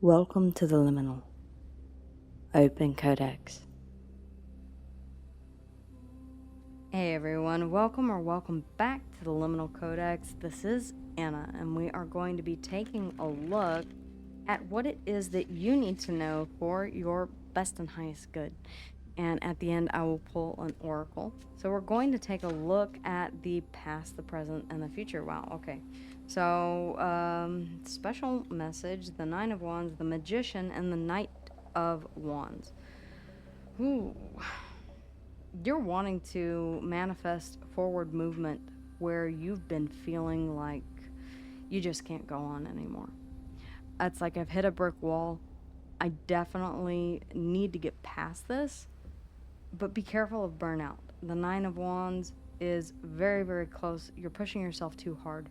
Welcome to the Liminal Open Codex. Hey everyone, welcome back to the Liminal Codex. This is Anna, and we are going to be taking a look at what it is that you need to know for your best and highest good. And at the end, I will pull an oracle. So we're going to take a look at the past, the present, and the future. Wow, okay. So, special message, the Nine of Wands, the Magician, and the Knight of Wands. Ooh. You're wanting to manifest forward movement where you've been feeling like you just can't go on anymore. It's like I've hit a brick wall. I definitely need to get past this, but be careful of burnout. The Nine of Wands is very, very close. You're pushing yourself too hard,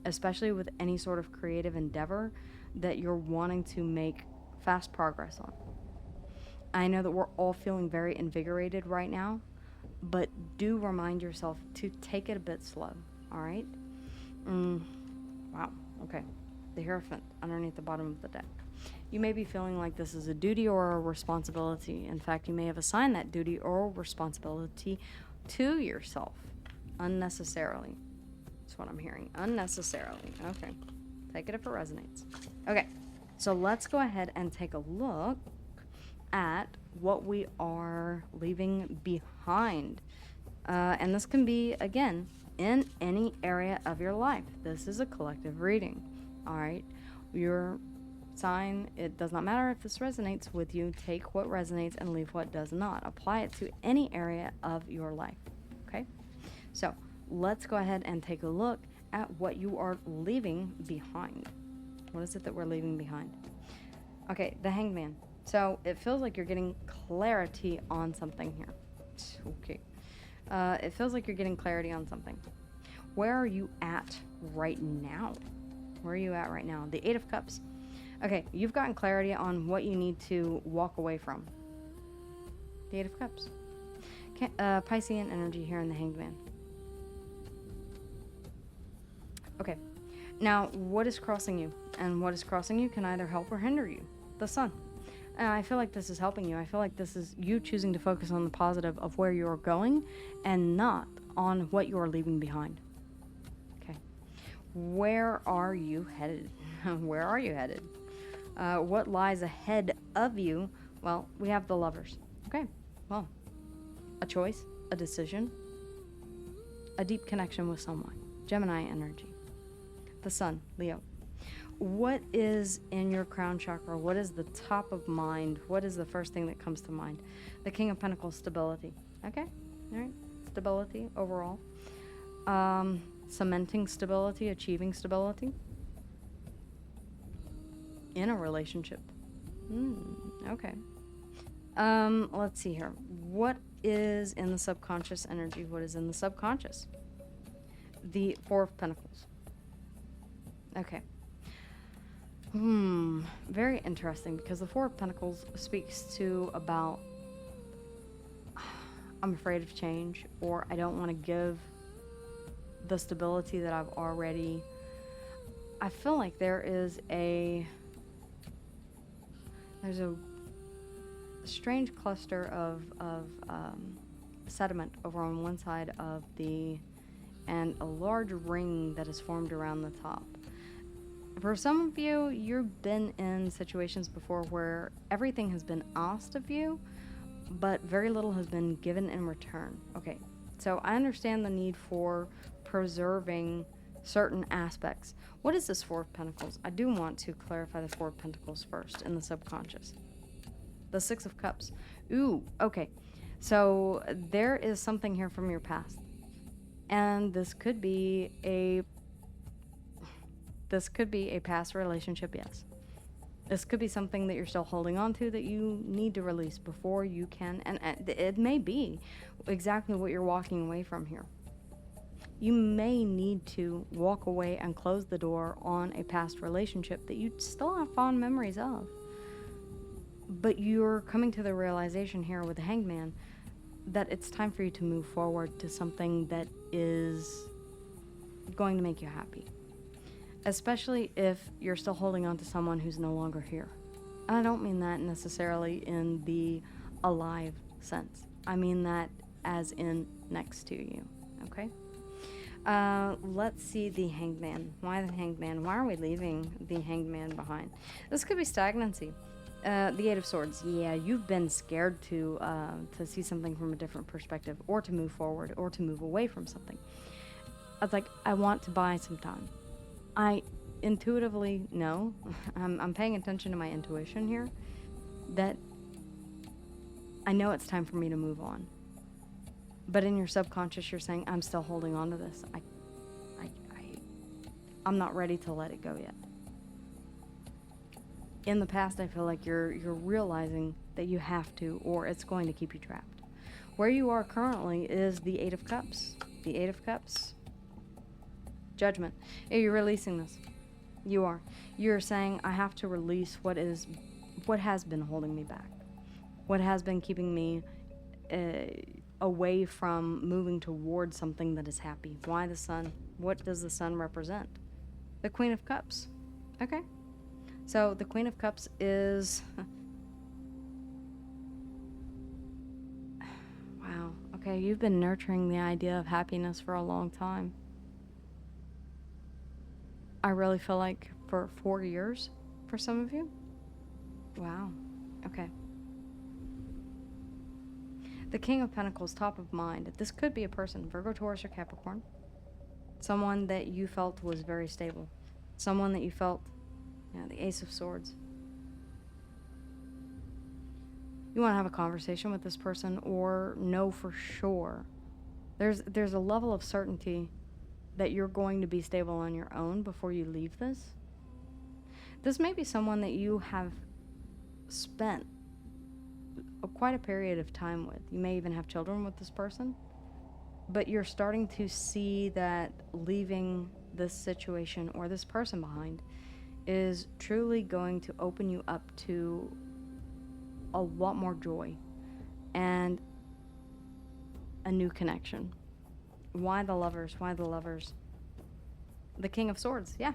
especially with any sort of creative endeavor that you're wanting to make fast progress on. I know that we're all feeling very invigorated right now, but do remind yourself to take it a bit slow, all right? Wow, okay. The Hierophant underneath the bottom of the deck. You may be feeling like this is a duty or a responsibility. In fact, you may have assigned that duty or responsibility to yourself unnecessarily. That's what I'm hearing. Unnecessarily. Okay. Take it if it resonates. Okay. So let's go ahead and take a look at what we are leaving behind. And this can be, again, in any area of your life. This is a collective reading. All right. Your sign, it does not matter if this resonates with you. Take what resonates and leave what does not. Apply it to any area of your life. Okay? So let's go ahead and take a look at what you are leaving behind. What is it that we're leaving behind? Okay, the Hangman. So it feels like you're getting clarity on something here. Okay. It feels like you're getting clarity on something. Where are you at right now? Where are you at right now? The Eight of Cups. Okay, you've gotten clarity on what you need to walk away from. The Eight of Cups. Piscean energy here in the Hanged Man. Okay, now what is crossing you? And what is crossing you can either help or hinder you. The Sun. I feel like this is helping you. I feel like this is you choosing to focus on the positive of where you're going and not on what you're leaving behind. Okay. Where are you headed? Where are you headed? What lies ahead of you? Well, we have the Lovers. Okay. Well, a choice, a decision, a deep connection with someone. Gemini energy. The Sun, Leo. What is in your crown chakra? What is the top of mind? What is the first thing that comes to mind? The King of Pentacles, stability. Okay, all right, stability overall. Cementing stability, achieving stability in a relationship. Okay. Let's see here. What is in the subconscious energy? What is in the subconscious? The Four of Pentacles. Okay. Very interesting, because the Four of Pentacles speaks to about I'm afraid of change, or I don't want to give the stability that I've already. I feel like there's a strange cluster of sediment over on one side of and a large ring that is formed around the top. For some of you, you've been in situations before where everything has been asked of you, but very little has been given in return. Okay, so I understand the need for preserving certain aspects. What is this Four of Pentacles? I do want to clarify the Four of Pentacles first in the subconscious. The Six of Cups. Ooh, okay. So there is something here from your past. And this could be a past relationship, yes. This could be something that you're still holding on to that you need to release before you can, and it may be exactly what you're walking away from here. You may need to walk away and close the door on a past relationship that you still have fond memories of. But you're coming to the realization here with the Hanged Man that it's time for you to move forward to something that is going to make you happy. Especially if you're still holding on to someone who's no longer here. And I don't mean that necessarily in the alive sense. I mean that as in next to you. Okay? Let's see the Hanged Man. Why the Hanged Man? Why are we leaving the Hanged Man behind? This could be stagnancy. The Eight of Swords. Yeah, you've been scared to see something from a different perspective, or to move forward, or to move away from something. It's like, I want to buy some time. I intuitively know, I'm paying attention to my intuition here, that I know it's time for me to move on. But in your subconscious, you're saying, I'm still holding on to this. I'm not ready to let it go yet. In the past, I feel like you're realizing that you have to, or it's going to keep you trapped. Where you are currently is the Eight of Cups. The Eight of Cups. Judgment. You're releasing this. You are. You're saying, I have to release what has been holding me back. What has been keeping me away from moving towards something that is happy. Why the Sun? What does the Sun represent? The Queen of Cups. Okay. So the Queen of Cups is... Wow. Okay, you've been nurturing the idea of happiness for a long time. I really feel like for 4 years for some of you. Wow. Okay. The King of Pentacles, top of mind. This could be a person, Virgo, Taurus, or Capricorn. Someone that you felt was very stable. Someone that you felt, the Ace of Swords. You want to have a conversation with this person, or know for sure. There's a level of certainty that you're going to be stable on your own before you leave this. This may be someone that you have spent quite a period of time with. You may even have children with this person, but you're starting to see that leaving this situation or this person behind is truly going to open you up to a lot more joy and a new connection. Why the Lovers? Why the Lovers? The King of Swords, yeah.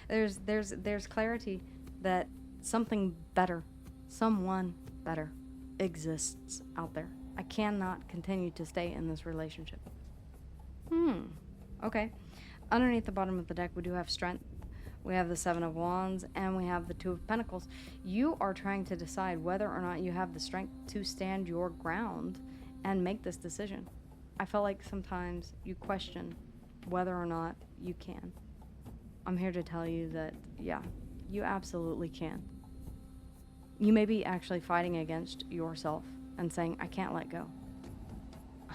There's clarity that something better, someone better exists out there. I cannot continue to stay in this relationship. Okay. Underneath the bottom of the deck, we do have Strength. We have the Seven of Wands, and we have the Two of Pentacles. You are trying to decide whether or not you have the strength to stand your ground and make this decision. I feel like sometimes you question whether or not you can. I'm here to tell you that, yeah, you absolutely can. You may be actually fighting against yourself and saying, I can't let go.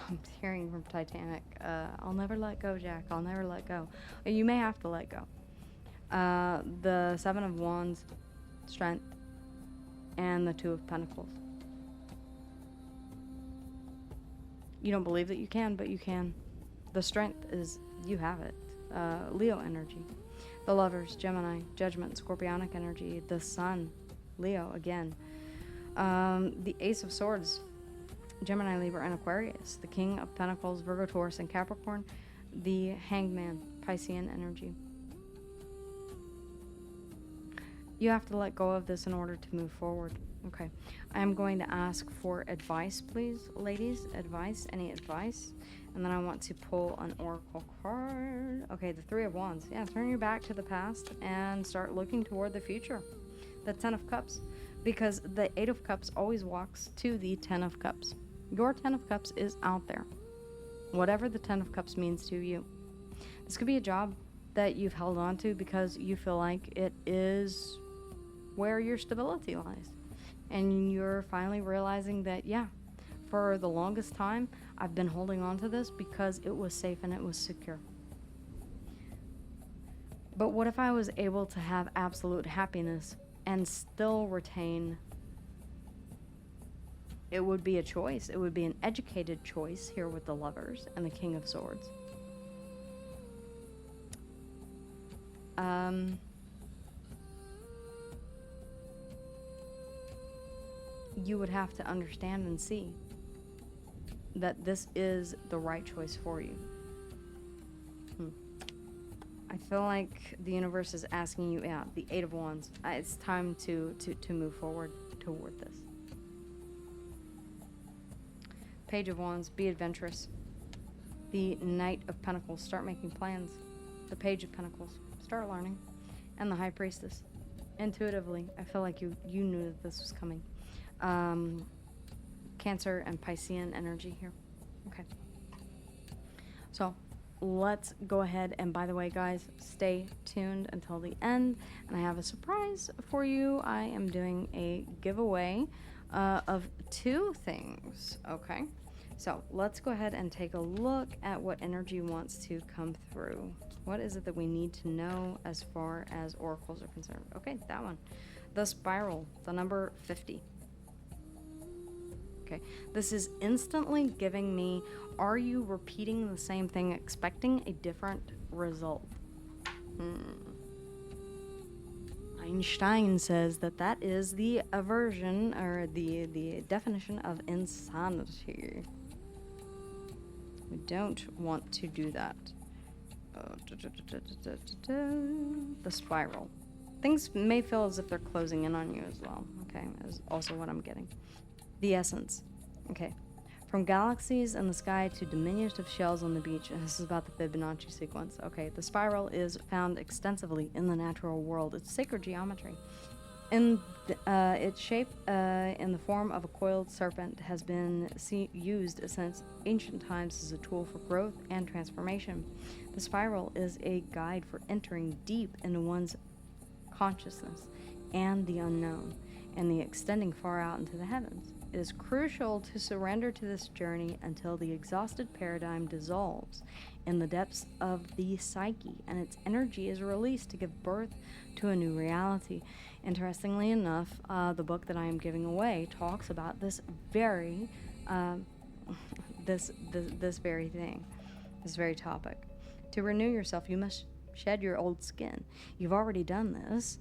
I'm hearing from Titanic, I'll never let go, Jack. I'll never let go. You may have to let go. The Seven of Wands, Strength, and the Two of Pentacles. You don't believe that you can, but you can. The Strength is, you have it. Leo energy. The Lovers, Gemini, Judgment, Scorpionic energy. The Sun, Leo again. The Ace of Swords, Gemini, Libra, and Aquarius. The King of Pentacles, Virgo, Taurus, and Capricorn. The Hanged Man, Piscean energy. You have to let go of this in order to move forward. Okay. I am going to ask for advice, please, ladies. Advice. Any advice? And then I want to pull an oracle card. Okay, the Three of Wands. Yeah, turn your back to the past and start looking toward the future. The Ten of Cups. Because the Eight of Cups always walks to the Ten of Cups. Your Ten of Cups is out there. Whatever the Ten of Cups means to you. This could be a job that you've held on to because you feel like it is where your stability lies. And you're finally realizing that, yeah, for the longest time, I've been holding on to this because it was safe and it was secure. But what if I was able to have absolute happiness and still retain? It would be a choice. It would be an educated choice here with the Lovers and the King of Swords. You would have to understand and see that this is the right choice for you. I feel like the universe is asking you, yeah, the Eight of Wands. It's time to move forward toward this. Page of Wands, be adventurous. The Knight of Pentacles, start making plans. The Page of Pentacles, start learning. And the High Priestess, intuitively, I feel like you knew that this was coming. Cancer and Piscean energy here. Okay. So let's go ahead, and by the way, guys, stay tuned until the end, and I have a surprise for you. I am doing a giveaway of 2 things. Okay, so let's go ahead and take a look at what energy wants to come through. What is it that we need to know as far as oracles are concerned? Okay, that one. The Spiral, the number 50. Okay, this is instantly giving me, are you repeating the same thing, expecting a different result? Einstein says that is the aversion, or the definition of insanity. We don't want to do that. The Spiral. Things may feel as if they're closing in on you as well. Okay, is also what I'm getting. The Essence. Okay. From galaxies in the sky to diminutive shells on the beach. And this is about the Fibonacci sequence. Okay, the Spiral is found extensively in the natural world. It's sacred geometry. Its shape in the form of a coiled serpent has been used since ancient times as a tool for growth and transformation. The Spiral is a guide for entering deep into one's consciousness and the unknown, and the extending far out into the heavens. It is crucial to surrender to this journey until the exhausted paradigm dissolves in the depths of the psyche and its energy is released to give birth to a new reality. Interestingly enough, the book that I am giving away talks about this very this very thing, this very topic. To renew yourself, you must shed your old skin. You've already done this.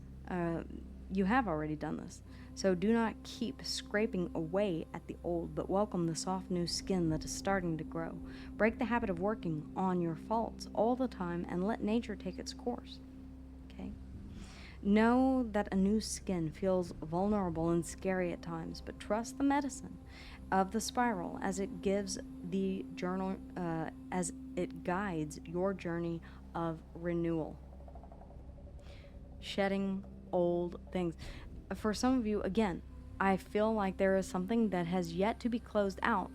You have already done this. So do not keep scraping away at the old, but welcome the soft new skin that is starting to grow. Break the habit of working on your faults all the time and let nature take its course. Okay? Know that a new skin feels vulnerable and scary at times, but trust the medicine of the Spiral as it gives the journal, as it guides your journey of renewal. Shedding old things. For some of you, again, I feel like there is something that has yet to be closed out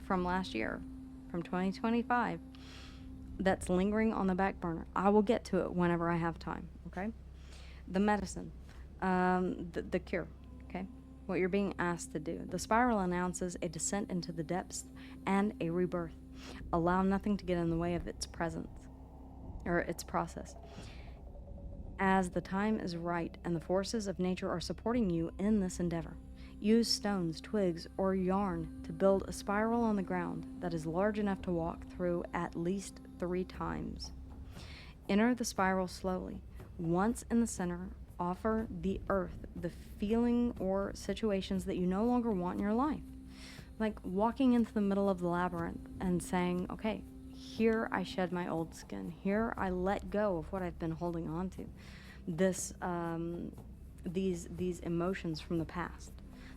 from last year, from 2025, that's lingering on the back burner. I will get to it whenever I have time, okay? The medicine, the cure, okay? What you're being asked to do. The Spiral announces a descent into the depths and a rebirth. Allow nothing to get in the way of its presence, or its process. As the time is right and the forces of nature are supporting you in this endeavor, use stones, twigs, or yarn to build a spiral on the ground that is large enough to walk through at least 3 times. Enter the spiral slowly. Once in the center, offer the earth the feeling or situations that you no longer want in your life. Like walking into the middle of the labyrinth and saying, okay, here I shed my old skin. Here I let go of what I've been holding on to. These emotions from the past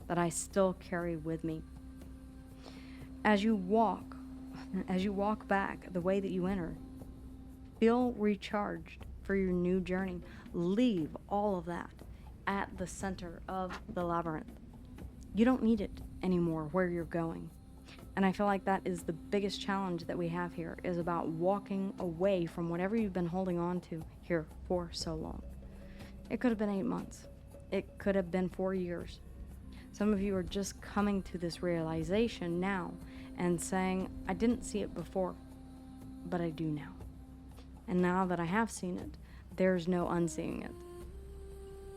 that I still carry with me. As you walk back the way that you enter, feel recharged for your new journey. Leave all of that at the center of the labyrinth. You don't need it anymore where you're going. And I feel like that is the biggest challenge that we have here, is about walking away from whatever you've been holding on to here for so long. It could have been 8 months. It could have been 4 years. Some of you are just coming to this realization now and saying, I didn't see it before, but I do now. And now that I have seen it, there's no unseeing it.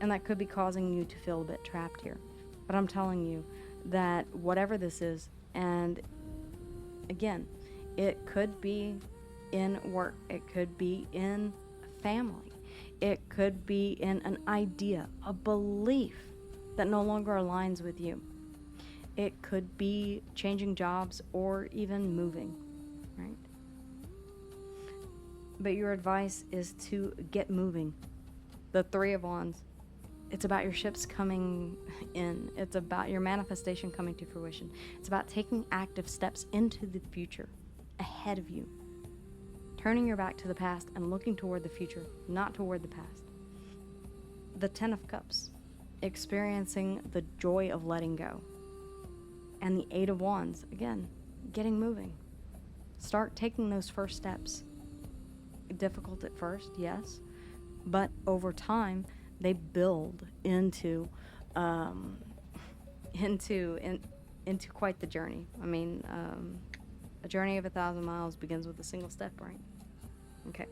And that could be causing you to feel a bit trapped here. But I'm telling you that whatever this is, and again, it could be in work, it could be in family, it could be in an idea, a belief that no longer aligns with you. It could be changing jobs or even moving, right? But your advice is to get moving. The Three of Wands. It's about your ships coming in. It's about your manifestation coming to fruition. It's about taking active steps into the future, ahead of you. Turning your back to the past and looking toward the future, not toward the past. The Ten of Cups. Experiencing the joy of letting go. And the Eight of Wands. Again, getting moving. Start taking those first steps. Difficult at first, yes. But over time, they build into quite the journey. I mean, a journey of 1,000 miles begins with a single step, right? Okay.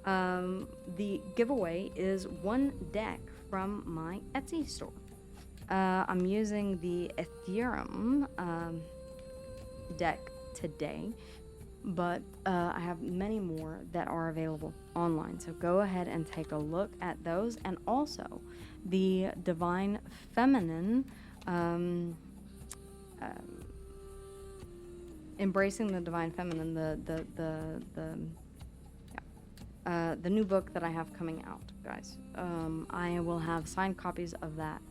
The giveaway is one deck from my Etsy store. I'm using the Ethereum deck today, but I have many more that are available online. So go ahead and take a look at those. And also the Divine Feminine, Embracing the Divine Feminine, the new book that I have coming out, guys. I will have signed copies of that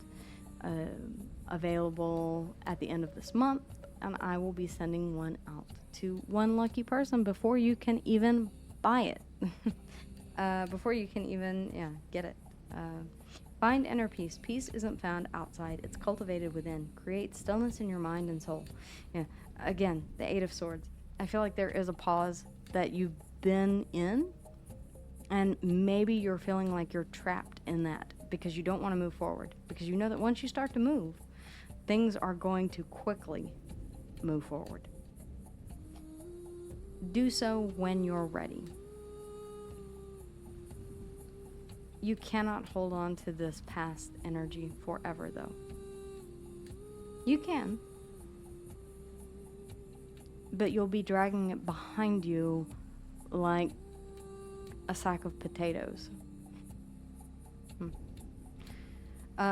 available at the end of this month, and I will be sending one out to one lucky person before you can even buy it. Before you can even, get it. Find inner peace. Peace isn't found outside. It's cultivated within. Create stillness in your mind and soul. Yeah. Again, the Eight of Swords. I feel like there is a pause that you've been in, and maybe you're feeling like you're trapped in that because you don't want to move forward. Because you know that once you start to move, things are going to quickly move forward. Do so when you're ready. You cannot hold on to this past energy forever, though. You can, but you'll be dragging it behind you like a sack of potatoes.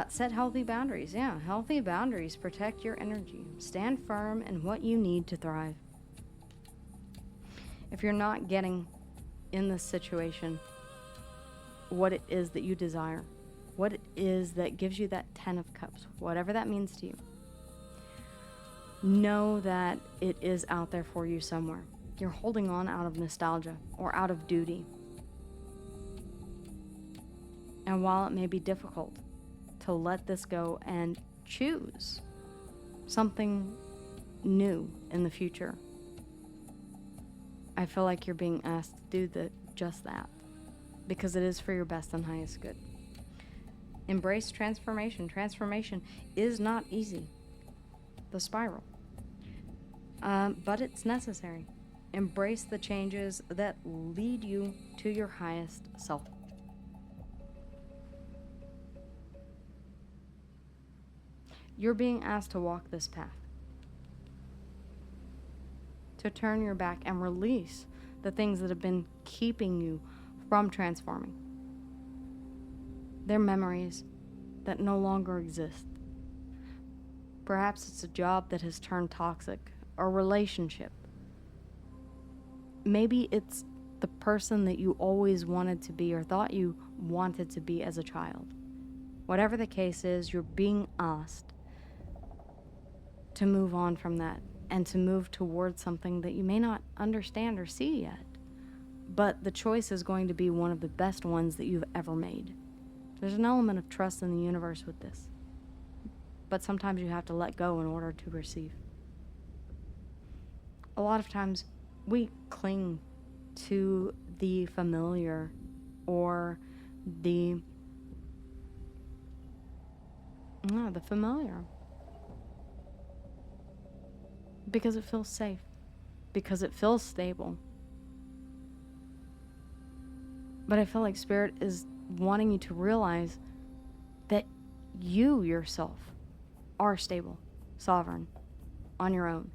Set healthy boundaries. Yeah, healthy boundaries protect your energy. Stand firm in what you need to thrive. If you're not getting in this situation what it is that you desire, what it is that gives you that 10 of Cups, whatever that means to you, know that it is out there for you somewhere. You're holding on out of nostalgia or out of duty. And while it may be difficult to let this go and choose something new in the future, I feel like you're being asked to do just that, because it is for your best and highest good. Embrace transformation. Transformation is not easy. The spiral. But it's necessary. Embrace the changes that lead you to your highest self. You're being asked to walk this path. To turn your back and release the things that have been keeping you from transforming. They're memories that no longer exist. Perhaps it's a job that has turned toxic, or relationship. Maybe it's the person that you always wanted to be or thought you wanted to be as a child. Whatever the case is, you're being asked to move on from that and to move towards something that you may not understand or see yet. But the choice is going to be one of the best ones that you've ever made. There's an element of trust in the universe with this. But sometimes you have to let go in order to receive. A lot of times we cling to the familiar or the familiar. Because it feels safe. Because it feels stable. But I feel like Spirit is wanting you to realize that you yourself are stable, sovereign, on your own.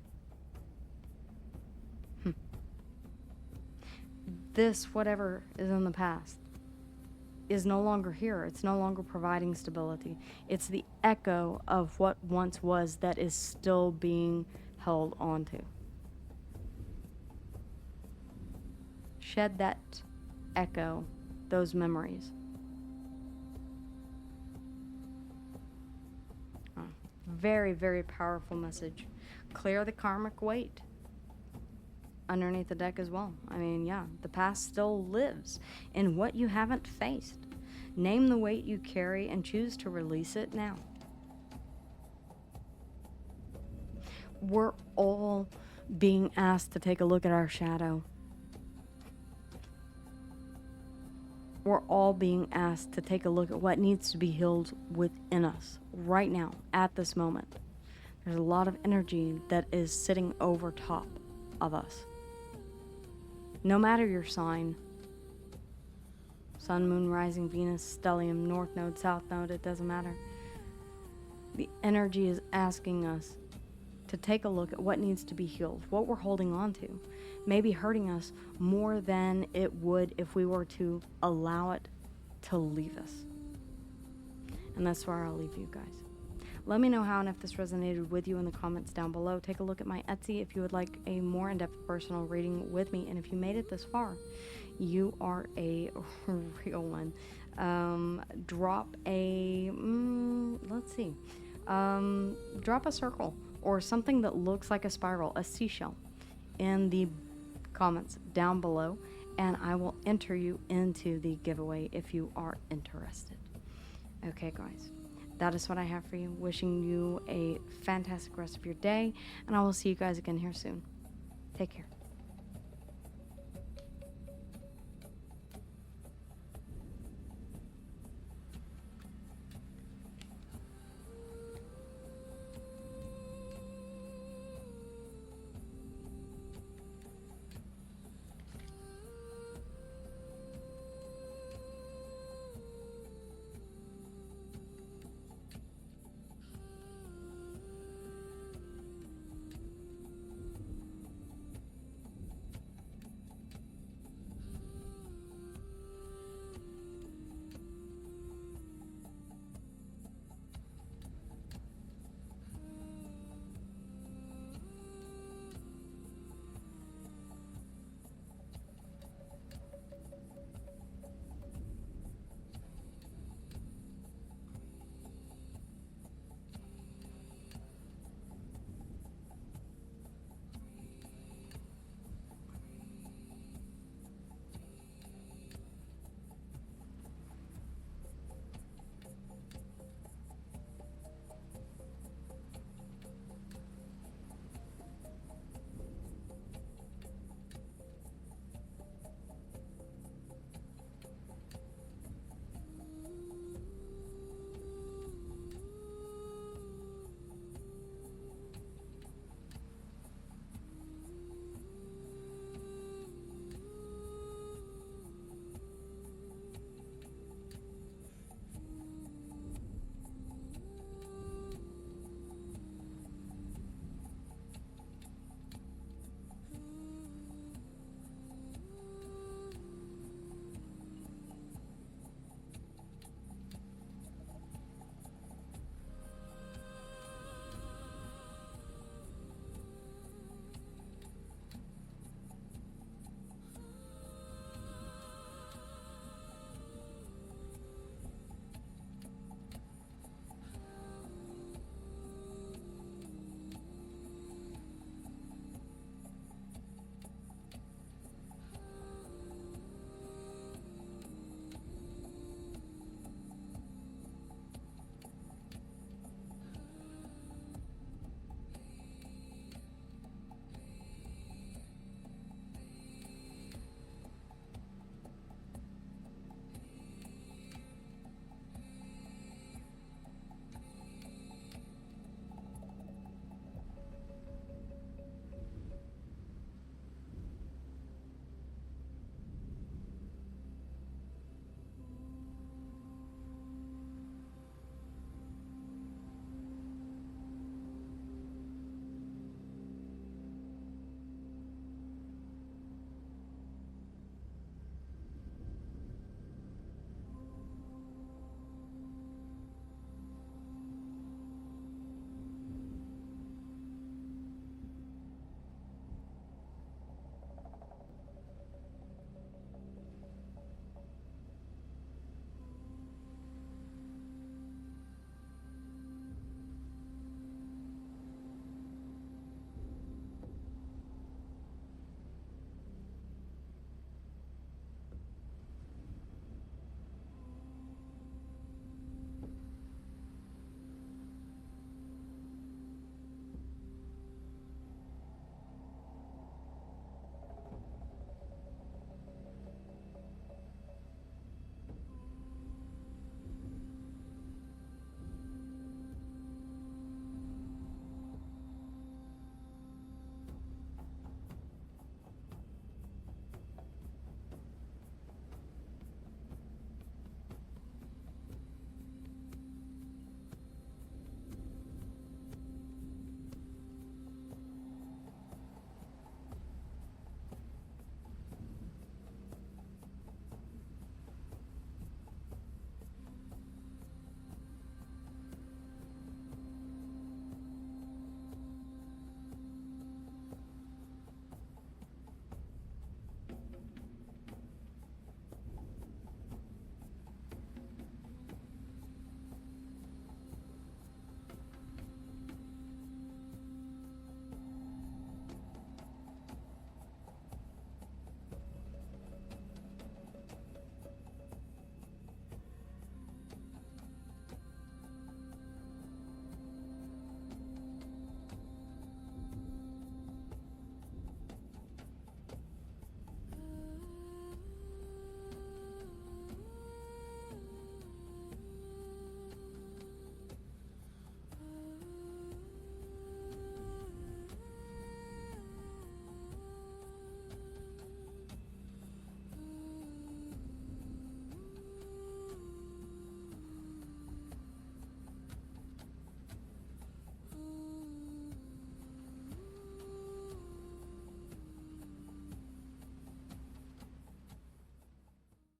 This, whatever is in the past, is no longer here. It's no longer providing stability. It's the echo of what once was that is still being held onto. Shed that echo those memories. Oh, very, very powerful message. Clear the karmic weight underneath the deck as well. I mean, yeah, the past still lives in what you haven't faced. Name the weight you carry and choose to release it now. We're all being asked to take a look at our shadow. We're all being asked to take a look at what needs to be healed within us right now, at this moment. There's a lot of energy that is sitting over top of us. No matter your sign, Sun, Moon, Rising, Venus, Stellium, North Node, South Node, it doesn't matter. The energy is asking us to take a look at what needs to be healed, what we're holding on to, maybe hurting us more than it would if we were to allow it to leave us. And that's where I'll leave you guys. Let me know how and if this resonated with you in the comments down below. Take a look at my Etsy if you would like a more in-depth personal reading with me. And if you made it this far, you are a real one. Drop a, drop a circle or something that looks like a spiral, a seashell, in the comments down below, and I will enter you into the giveaway if you are interested. Okay, guys. That is what I have for you. Wishing you a fantastic rest of your day, and I will see you guys again here soon. Take care.